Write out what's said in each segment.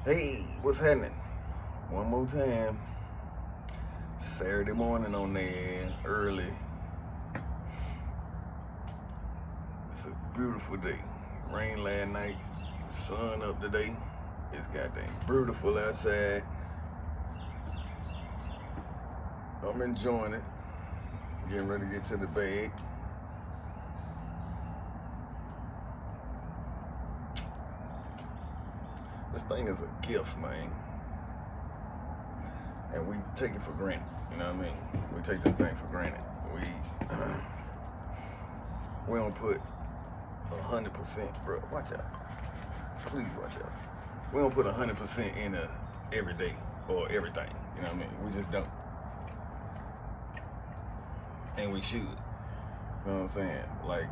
Hey, what's happening? One more time. Saturday morning on there, early. It's a beautiful day. Rain last night, sun up today. It's goddamn beautiful outside. I'm enjoying it. Getting ready to get to the bag. This thing is a gift, man. And we take it for granted. You know what I mean? We take this thing for granted. We don't put 100%, bro. Watch out. Please watch out. We don't put 100% in every day or everything. You know what I mean? We just don't. And we should. You know what I'm saying? Like,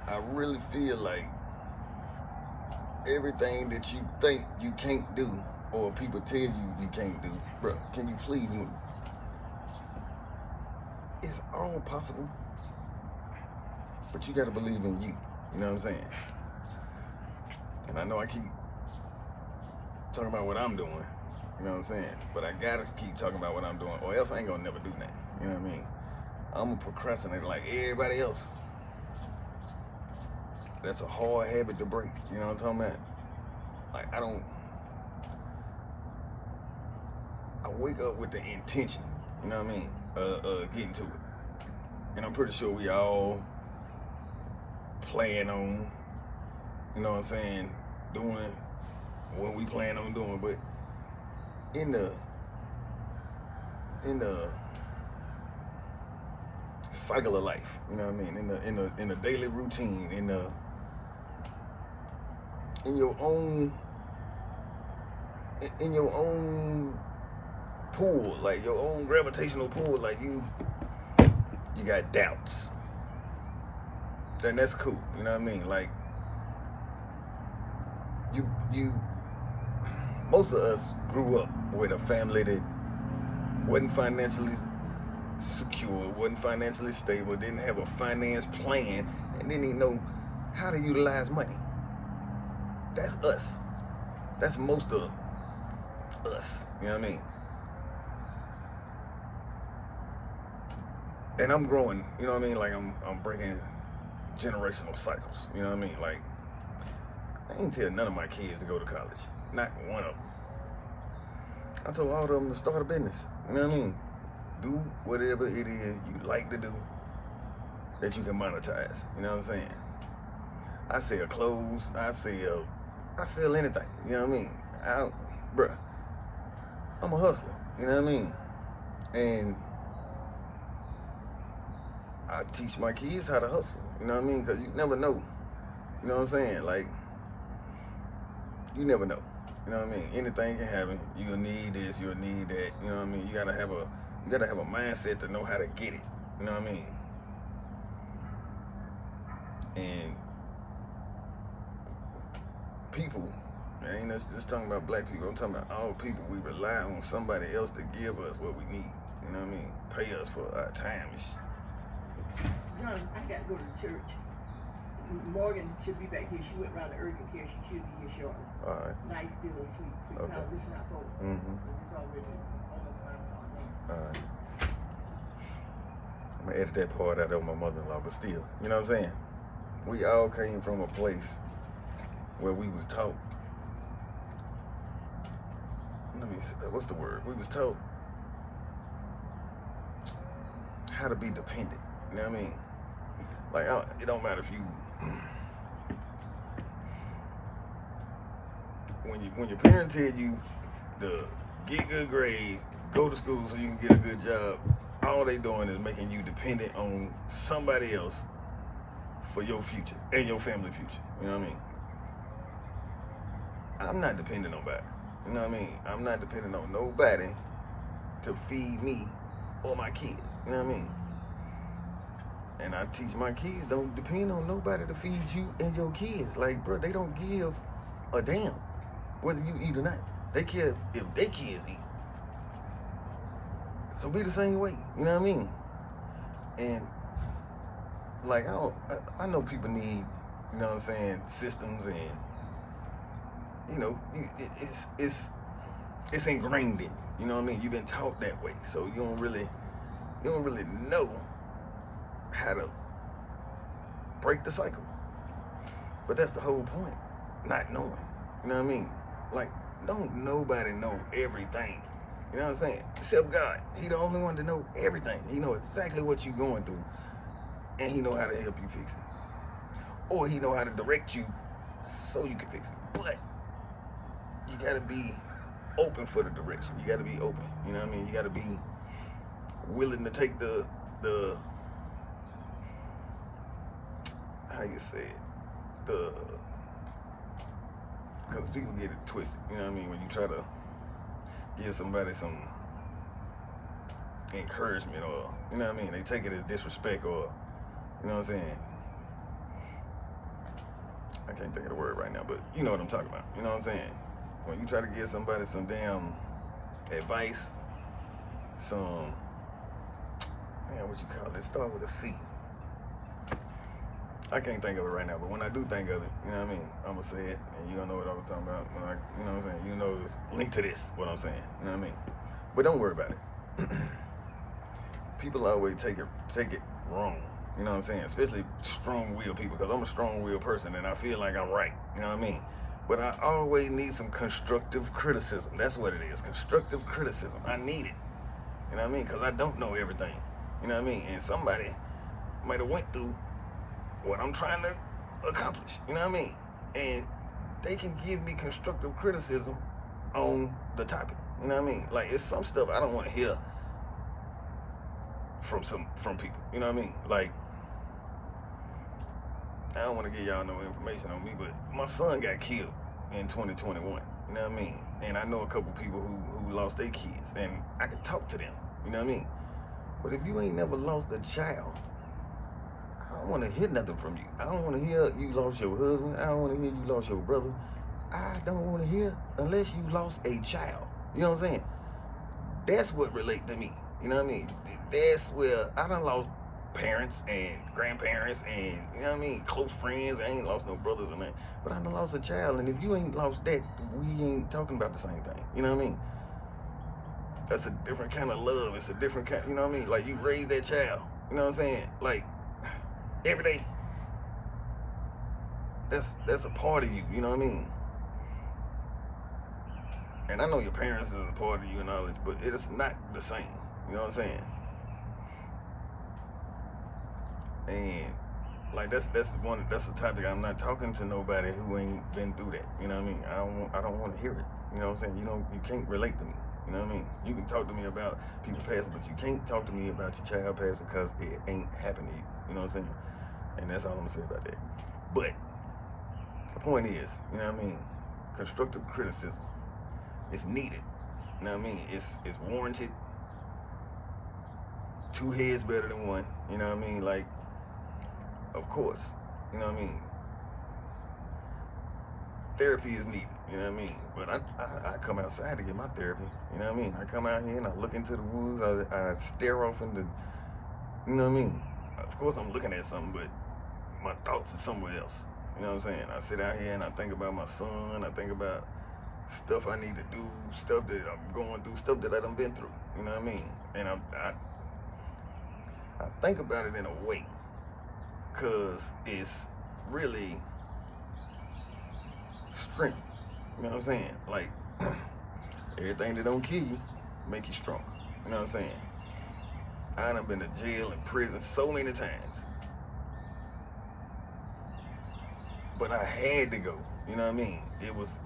I really feel like everything that you think you can't do or people tell you can't do, bro, can you please move? It's all possible, but you gotta believe in you. You know what I'm saying? And I know I keep talking about what I'm doing, you know what I'm saying? But I gotta keep talking about what I'm doing, or else I ain't gonna never do that. You know what I mean? I'm a procrastinator like everybody else. That's a hard habit to break. You know what I'm talking about? Like, I wake up with the intention, you know what I mean, getting to it. And I'm pretty sure we all plan on, you know what I'm saying, doing what we plan on doing. But in the cycle of life, you know what I mean, in the daily routine, in your own pool, like your own gravitational pull, like you got doubts. Then that's cool, you know what I mean? Like you most of us grew up with a family that wasn't financially secure, wasn't financially stable, didn't have a finance plan, and didn't even know how to utilize money. That's us. That's most of us, you know what I mean? And I'm growing, you know what I mean? Like I'm breaking generational cycles, you know what I mean? Like, I ain't tell none of my kids to go to college. Not one of them. I told all of them to start a business, you know what I mean? Do whatever it is you like to do that you can monetize, you know what I'm saying? I sell clothes, I sell anything, you know what I mean? Bruh, I'm a hustler, you know what I mean? And I teach my kids how to hustle, you know what I mean? Because you never know, you know what I'm saying? Like, you never know, you know what I mean? Anything can happen. You'll need this, you'll need that, you know what I mean? You gotta have a mindset to know how to get it, you know what I mean? And people, I ain't just talking about black people, I'm talking about all people. We rely on somebody else to give us what we need, you know what I mean? Pay us for our time and shit. John, I got to go to the church. Morgan should be back here. She went around the urgent care. She should be here shortly. All right. Night still asleep. Okay. Now, listen out for it. Mm-hmm. Because it's already almost 9 o'clock now. All right. I'm gonna edit that part out of my mother-in-law, but still, you know what I'm saying? We all came from a place where we was taught, what's the word? We was taught how to be dependent, you know what I mean? Like, it don't matter if you, when your parents tell you to get good grades, go to school so you can get a good job, all they doing is making you dependent on somebody else for your future and your family future, you know what I mean? I'm not dependent on nobody, you know what I mean? I'm not dependent on nobody to feed me or my kids, you know what I mean? And I teach my kids, don't depend on nobody to feed you and your kids. Like, bro, they don't give a damn whether you eat or not. They care if their kids eat. So be the same way, you know what I mean? And like, I know people need you know what I'm saying, systems, and you know, it's ingrained in you. You know what I mean? You've been taught that way, so you don't really know how to break the cycle. But that's the whole point, not knowing. You know what I mean? Like, don't nobody know everything. You know what I'm saying? Except God. He the only one to know everything. He know exactly what you're going through, and he know how to help you fix it, or he know how to direct you so you can fix it. But you gotta be open for the direction. You gotta be open. You know what I mean? You gotta be willing to take the how you say it, because people get it twisted. You know what I mean? When you try to give somebody some encouragement, or you know what I mean, they take it as disrespect, or you know what I'm saying. I can't think of the word right now, but you know what I'm talking about. You know what I'm saying? When you try to give somebody some damn advice, some, man, what you call it? Start with a C. I can't think of it right now, but when I do think of it, you know what I mean, I'm gonna say it, and you gonna know what I'm talking about. When I, you know what I'm saying, you know it's linked to this, what I'm saying, you know what I mean. But don't worry about it. People always take it wrong, you know what I'm saying, especially strong-willed people, because I'm a strong-willed person, and I feel like I'm right, you know what I mean. But I always need some constructive criticism. That's what it is, constructive criticism. I need it, you know what I mean, because I don't know everything, you know what I mean, and somebody might have went through what I'm trying to accomplish, you know what I mean? And they can give me constructive criticism on the topic, you know what I mean? Like, it's some stuff I don't want to hear from people, you know what I mean? Like, I don't want to give y'all no information on me, but my son got killed in 2021, you know what I mean? And I know a couple people who lost their kids, and I can talk to them, you know what I mean? But if you ain't never lost a child, I don't want to hear nothing from you. I don't want to hear you lost your husband. I don't want to hear you lost your brother. I don't want to hear unless you lost a child. You know what I'm saying? That's what relate to me. You know what I mean? That's where I done lost parents and grandparents and, you know what I mean, close friends. I ain't lost no brothers or nothing. But I done lost a child, and if you ain't lost that, we ain't talking about the same thing. You know what I mean? That's a different kind of love. It's a different kind, you know what I mean? Like, you raise that child. You know what I'm saying? Like, every day. That's a part of you, you know what I mean? And I know your parents is a part of you and all this, but it's not the same. You know what I'm saying? And like that's a topic. I'm not talking to nobody who ain't been through that. You know what I mean? I don't want to hear it. You know what I'm saying? You can't relate to me. You know what I mean? You can talk to me about people passing, but you can't talk to me about your child passing because it ain't happened to you. You know what I'm saying? And that's all I'm gonna say about that. But the point is, you know what I mean? Constructive criticism is needed. You know what I mean? It's warranted. Two heads better than one. You know what I mean? Like, of course. You know what I mean? Therapy is needed. You know what I mean? But I come outside to get my therapy. You know what I mean? I come out here and I look into the woods. I stare off into, you know what I mean? Of course I'm looking at something, but my thoughts are somewhere else. You know what I'm saying? I sit out here and I think about my son. I think about stuff I need to do, stuff that I'm going through, stuff that I done been through. You know what I mean? And I think about it in a way, cause it's really strength. You know what I'm saying? Like, everything that don't kill you make you stronger. You know what I'm saying? I done been to jail and prison so many times, but I had to go. You know what I mean? It was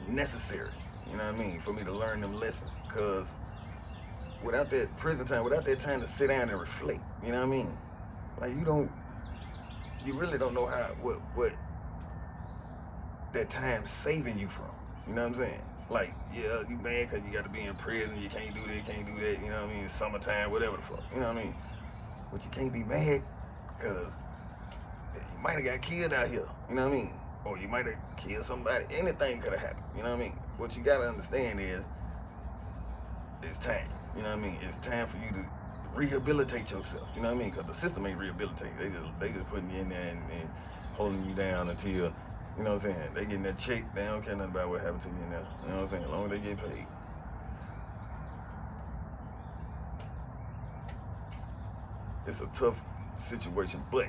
necessary. You know what I mean? For me to learn them lessons, cause without that prison time, without that time to sit down and reflect, you know what I mean? Like, you really don't know what that time's saving you from. You know what I'm saying? Like, yeah, you mad because you got to be in prison, you can't do that, you know what I mean? Summertime, whatever the fuck, you know what I mean? But you can't be mad because you might have got killed out here, you know what I mean? Or you might have killed somebody. Anything could have happened, you know what I mean? What you got to understand is, it's time, you know what I mean? It's time for you to rehabilitate yourself, you know what I mean? Because the system ain't rehabilitating. They just putting you in there and holding you down until, you know what I'm saying, they getting that check, they don't care nothing about what happened to you in there. You know what I'm saying? As long as they get paid. It's a tough situation, but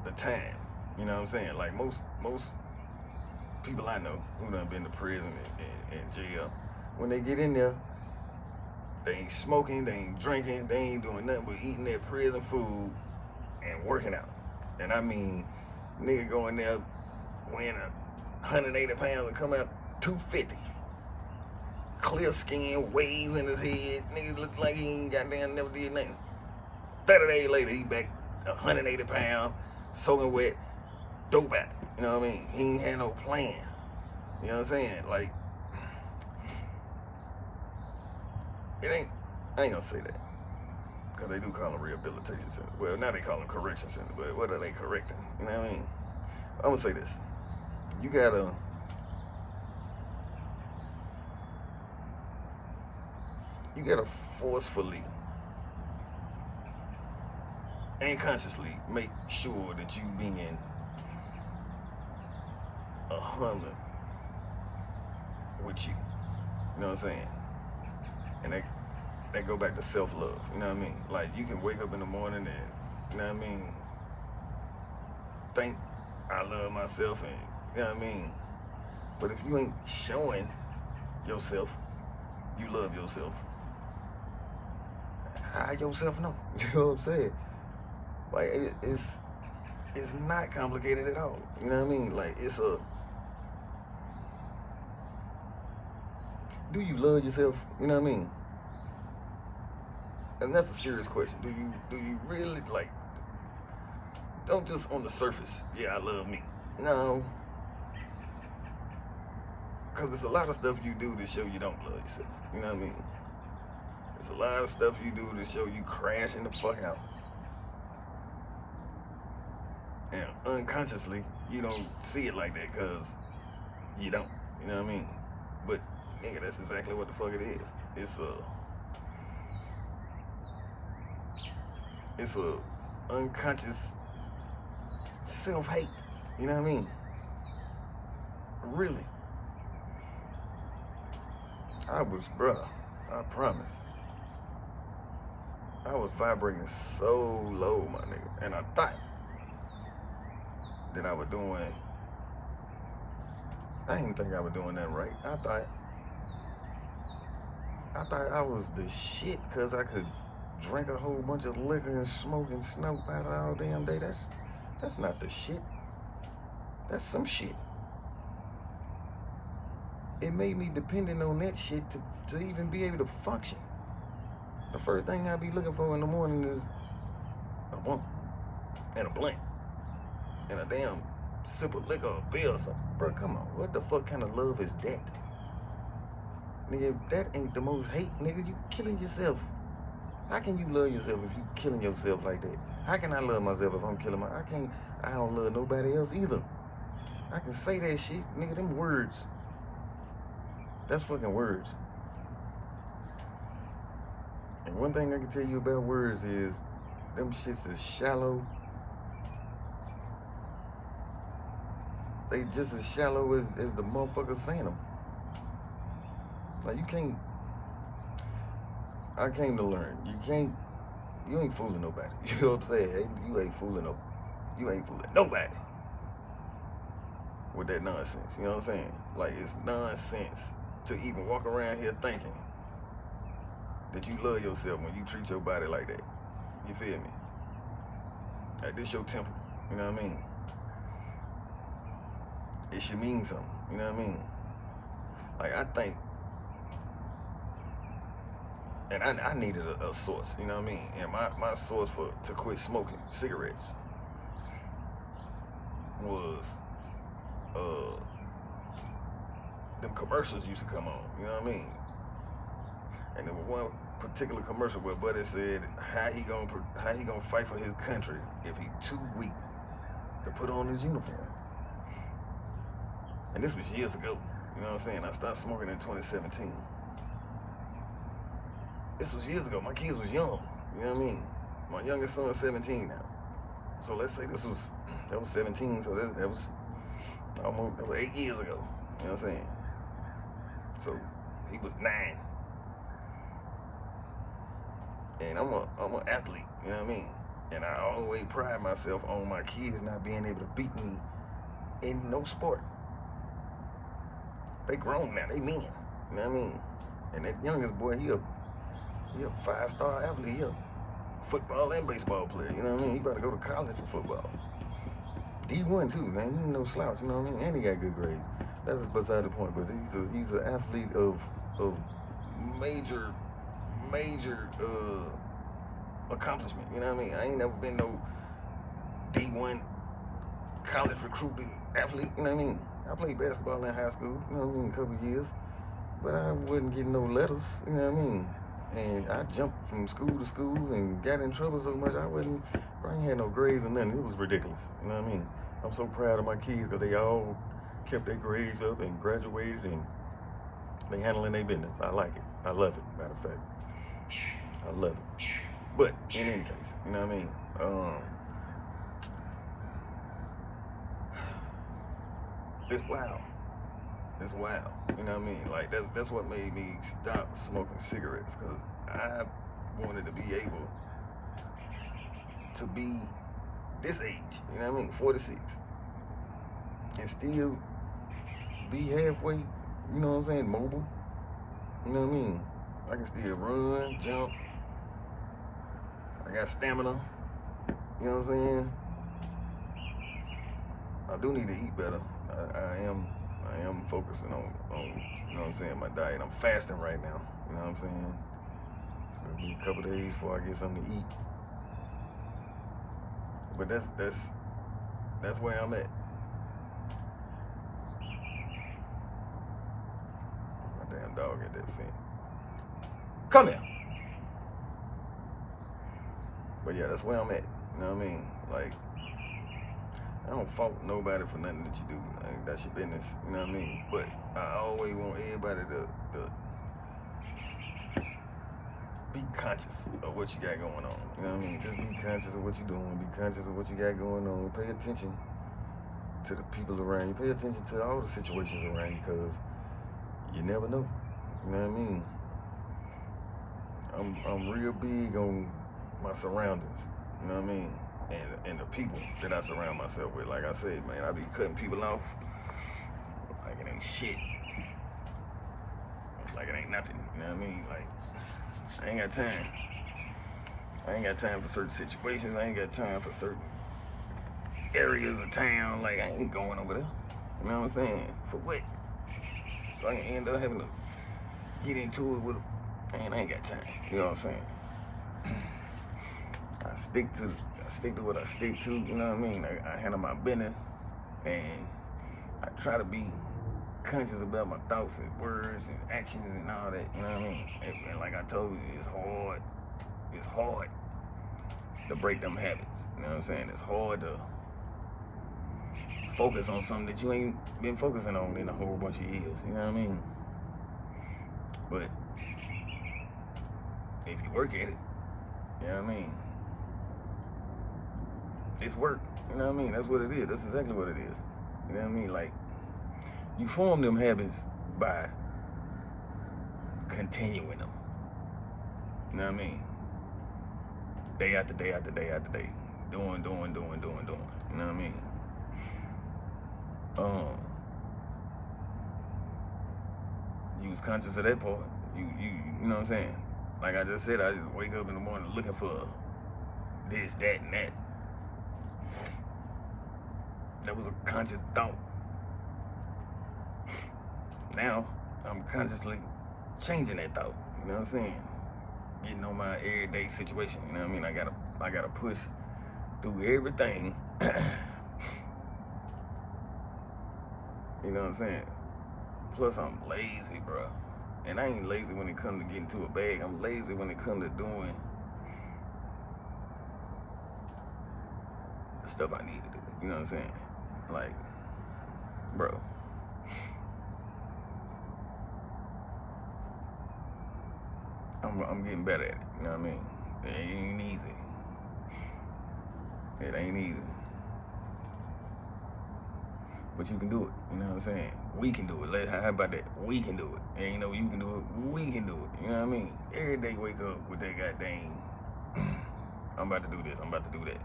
the time, you know what I'm saying? Like most people I know who done been to prison and jail, when they get in there, they ain't smoking, they ain't drinking, they ain't doing nothing but eating their prison food and working out. And I mean, nigga going there weighing 180 pounds and come out 250. Clear skin, waves in his head. Nigga look like he ain't goddamn never did nothing. 30 days later, he back 180 pounds, soaking wet, dope out. You know what I mean? He ain't had no plan. You know what I'm saying? Like, it ain't, I ain't gonna say that. Because they do call them rehabilitation centers. Well, now they call them correction centers, but what are they correcting? You know what I mean? I'm gonna say this. You gotta forcefully and consciously make sure that you being 100 with you. You know what I'm saying? And that go back to self-love. You know what I mean? Like, you can wake up in the morning and, you know what I mean, think I love myself, and you know what I mean? But if you ain't showing yourself you love yourself, how yourself know? You know what I'm saying? Like, it's not complicated at all. You know what I mean? Like, do you love yourself? You know what I mean? And that's a serious question. Do you really, like, don't just on the surface, yeah, I love me. No. Because there's a lot of stuff you do to show you don't love yourself. You know what I mean? There's a lot of stuff you do to show you crashing the fuck out. And unconsciously, you don't see it like that because you don't. You know what I mean? But, nigga, that's exactly what the fuck it is. It's a unconscious self-hate. You know what I mean? Really. Bruh, I promise. I was vibrating so low, my nigga. And I thought that I didn't think I was doing that right. I thought I was the shit because I could drink a whole bunch of liquor and smoke and smoke out all damn day. That's not the shit. That's some shit. It made me dependent on that shit to even be able to function. The first thing I be looking for in the morning is a blunt and a blunt and a damn sip of liquor or beer or something. Bro, come on. What the fuck kind of love is that? Nigga, that ain't the most hate, nigga. You killing yourself. How can you love yourself if you killing yourself like that? How can I love myself if I'm killing I don't love nobody else either. I can say that shit, nigga, them words. That's fucking words. And one thing I can tell you about words is them shits is shallow. They just as shallow as the motherfuckers saying them. Like, I came to learn. You ain't fooling nobody. You know what I'm saying? You ain't fooling nobody with that nonsense. You know what I'm saying? Like, it's nonsense to even walk around here thinking that you love yourself when you treat your body like that. You feel me? Like, this your temple. You know what I mean? It should mean something. You know what I mean? Like, I think, and I needed a source, you know what I mean? And my source to quit smoking cigarettes was them commercials used to come on, you know what I mean? And there was one particular commercial where Buddy said how he gonna fight for his country if he too weak to put on his uniform. And this was years ago, you know what I'm saying? I started smoking in 2017. This was years ago. My kids was young, you know what I mean? My youngest son's 17 now. So let's say that was 17, so that was 8 years ago. You know what I'm saying? So he was 9. And I'm an athlete, you know what I mean? And I always pride myself on my kids not being able to beat me in no sport. They grown now, they men, you know what I mean? And that youngest boy, he a 5-star athlete, he a football and baseball player, you know what I mean? He about to go to college for football. D1 too, man, he ain't no slouch, you know what I mean? And he got good grades. That is beside the point, but he's an athlete of major accomplishment, you know what I mean? I ain't never been no D1 college recruiting athlete, you know what I mean? I played basketball in high school, you know what I mean, a couple of years, but I wasn't getting no letters, you know what I mean? And I jumped from school to school and got in trouble so much I ain't had no grades or nothing. It was ridiculous, you know what I mean? I'm so proud of my kids because they all kept their grades up and graduated and they handling their business. I like it. I love it, matter of fact. I love it. But in any case, you know what I mean? It's wild. It's wild. You know what I mean? Like that's what made me stop smoking cigarettes, because I wanted to be able to be this age, you know what I mean, 46, and still be halfway, you know what I'm saying, mobile. You know what I mean? I can still run, jump. I got stamina. You know what I'm saying? I do need to eat better. I am focusing on, you know what I'm saying, my diet. I'm fasting right now. You know what I'm saying? It's gonna be a couple days before I get something to eat. But that's where I'm at. My damn dog at that fin. Come here. But yeah, that's where I'm at. You know what I mean? Like, I don't fault nobody for nothing that you do. Like, that's your business. You know what I mean? But I always want everybody to be conscious of what you got going on. You know what I mean? Just be conscious of what you're doing. Be conscious of what you got going on. Pay attention to the people around you. Pay attention to all the situations around you, because you never know. You know what I mean? I'm real big on my surroundings. You know what I mean? And the people that I surround myself with. Like I said, man, I be cutting people off like it ain't shit. Like it ain't nothing. You know what I mean? Like, I ain't got time. I ain't got time for certain situations. I ain't got time for certain areas of town. Like, I ain't going over there. You know what I'm saying? For what? So I can end up having to get into it with them. Man, I ain't got time. You know what I'm saying? I stick to what I stick to. You know what I mean? I handle my business, and I try to be conscious about my thoughts and words and actions and all that. You know what I mean? And like I told you, it's hard. It's hard to break them habits. You know what I'm saying? It's hard to focus on something that you ain't been focusing on in a whole bunch of years. You know what I mean? But if you work at it, you know what I mean? It's work. You know what I mean? That's what it is. That's exactly what it is. You know what I mean? Like, you form them habits by continuing them. You know what I mean? Day after day after day after day. Doing. You know what I mean? You was conscious of that part. You know what I'm saying? Like I just said, I just wake up in the morning looking for this, that, and that. That was a conscious thought. Now, I'm consciously changing that thought. You know what I'm saying? Getting on my everyday situation. You know what I mean? I gotta push through everything. You know what I'm saying? Plus, I'm lazy, bro. And I ain't lazy when it comes to getting to a bag. I'm lazy when it comes to doing the stuff I need to do. You know what I'm saying? Like, bro. I'm getting better at it. You know what I mean? It ain't easy. It ain't easy. But you can do it. You know what I'm saying? We can do it. How about that? We can do it. Ain't no you can do it. We can do it. You know what I mean? Every day wake up with that goddamn, I'm about to do this. I'm about to do that.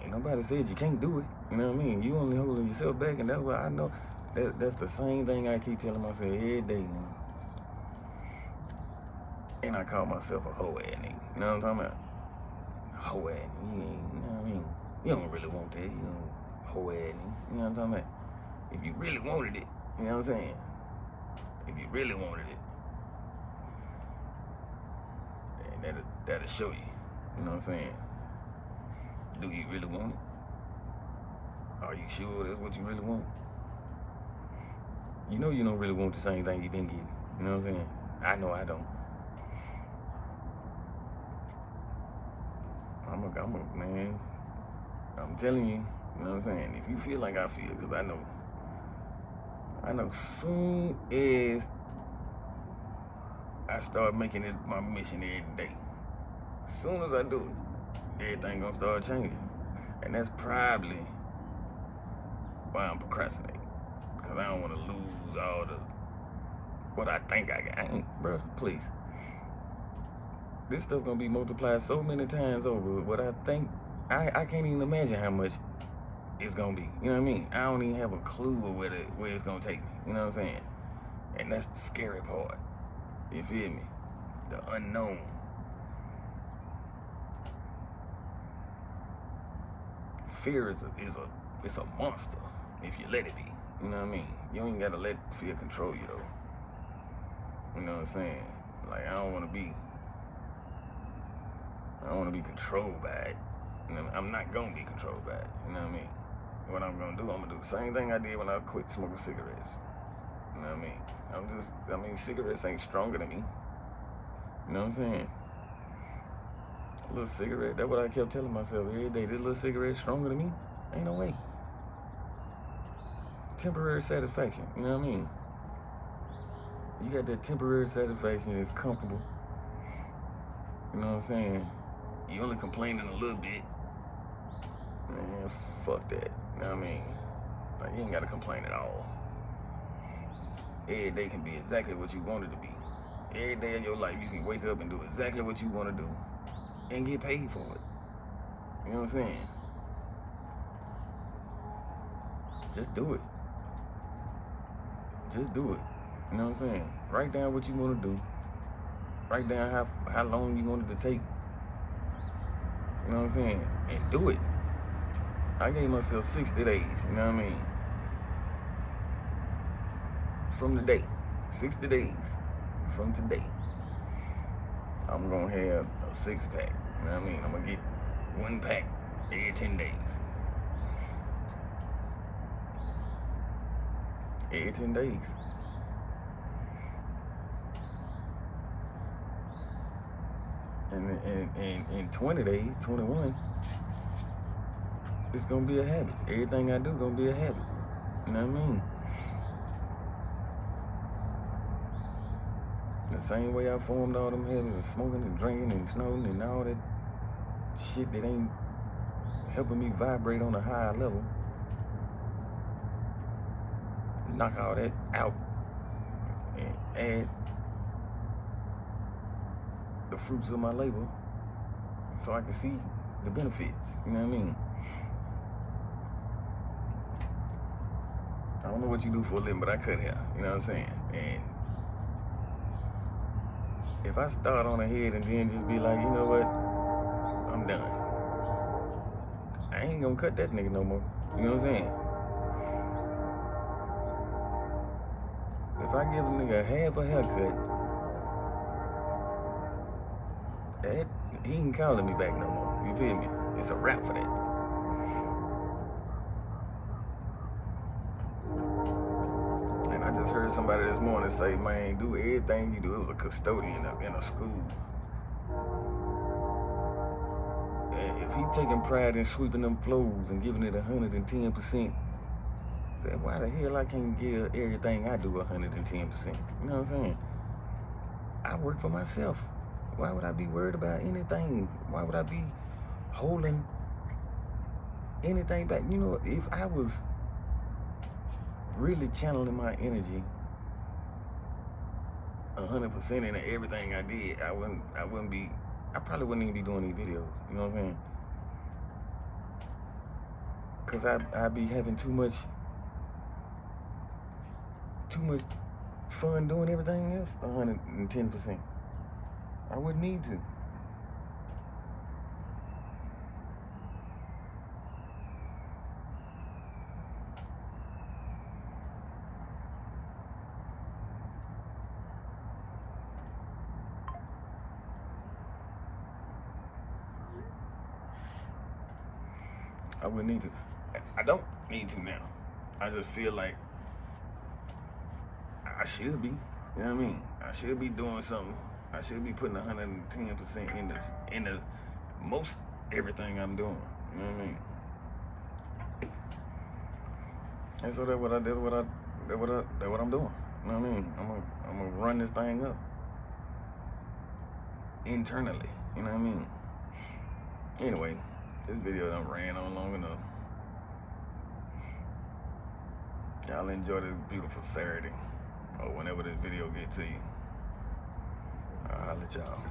Ain't nobody said you can't do it. You know what I mean? You only holding yourself back, and that's what I know. That's the same thing I keep telling myself every day, man. And I call myself a hoe ass nigga. You know what I'm talking about? Hoe ass nigga. You ain't, you know what I mean? You don't really want that. You don't hoe ass nigga. You know what I'm talking about? If you really wanted it, you know what I'm saying? If you really wanted it, then that'll show you. You know what I'm saying? Do you really want it? Are you sure that's what you really want? You know you don't really want the same thing you've been getting. You know what I'm saying? I know I don't. Man, I'm telling you, you know what I'm saying? If you feel like I feel, because I know soon as I start making it my mission every day, as soon as I do it, everything gonna start changing. And that's probably why I'm procrastinating. Because I don't want to lose all what I think I got. Bro, please. This stuff gonna be multiplied so many times over. What I think, I can't even imagine how much it's gonna be. You know what I mean? I don't even have a clue of where it's gonna take me. You know what I'm saying? And that's the scary part. You feel me? The unknown. Fear is a monster if you let it be. You know what I mean? You ain't gotta let fear control you though. You know what I'm saying? Like I don't wanna be controlled by it. You know, I'm not gonna be controlled by it. You know what I mean? What I'm gonna do, I'm gonna do the same thing I did when I quit smoking cigarettes. You know what I mean? Cigarettes ain't stronger than me. You know what I'm saying? A little cigarette, that's what I kept telling myself every day. This little cigarette stronger than me? Ain't no way. Temporary satisfaction, you know what I mean? You got that temporary satisfaction, it's comfortable. You know what I'm saying? You only complaining a little bit. Man, fuck that. You know what I mean? Like, you ain't gotta complain at all. Every day can be exactly what you want it to be. Every day of your life, you can wake up and do exactly what you want to do and get paid for it. You know what I'm saying? Just do it. Just do it. You know what I'm saying? Write down what you want to do. Write down how long you want it to take. You know what I'm saying? And do it. I gave myself 60 days, you know what I mean? From today. 60 days from today. I'm gonna have a 6-pack. You know what I mean? I'm gonna get 1 pack every 10 days. Every 10 days. And in 20 days, 21, it's gonna be a habit. Everything I do gonna be a habit. You know what I mean? The same way I formed all them habits of smoking and drinking and snorting and all that shit that ain't helping me vibrate on a higher level. Knock all that out and add the fruits of my labor so I can see the benefits. You know what I mean? I don't know what you do for a living, but I cut hair. You know what I'm saying? And if I start on ahead and then just be like, you know what? I'm done. I ain't gonna cut that nigga no more. You know what I'm saying? If I give a nigga half a haircut, he ain't calling me back no more. You feel me? It's a wrap for that. And I just heard somebody this morning say, man, do everything you do. It was a custodian in a school. And if he taking pride in sweeping them floors and giving it 110%, then why the hell I can't give everything I do 110%? You know what I'm saying? I work for myself. Why would I be worried about anything? Why would I be holding anything back. You know, if I was really channeling my energy 100% into everything I did, I probably wouldn't even be doing these videos. You know what I'm saying? Cause I'd be having too much fun doing everything else 110%. I wouldn't need to. I wouldn't need to. I don't need to now. I just feel like I should be. You know what I mean? I should be doing something. I should be putting 110% into most everything I'm doing. You know what I mean? And so that's what I'm doing. You know what I mean? I'm gonna run this thing up internally. You know what I mean? Anyway, this video done ran on long enough. Y'all enjoy this beautiful Saturday, or whenever this video get to you. I'll holler at y'all.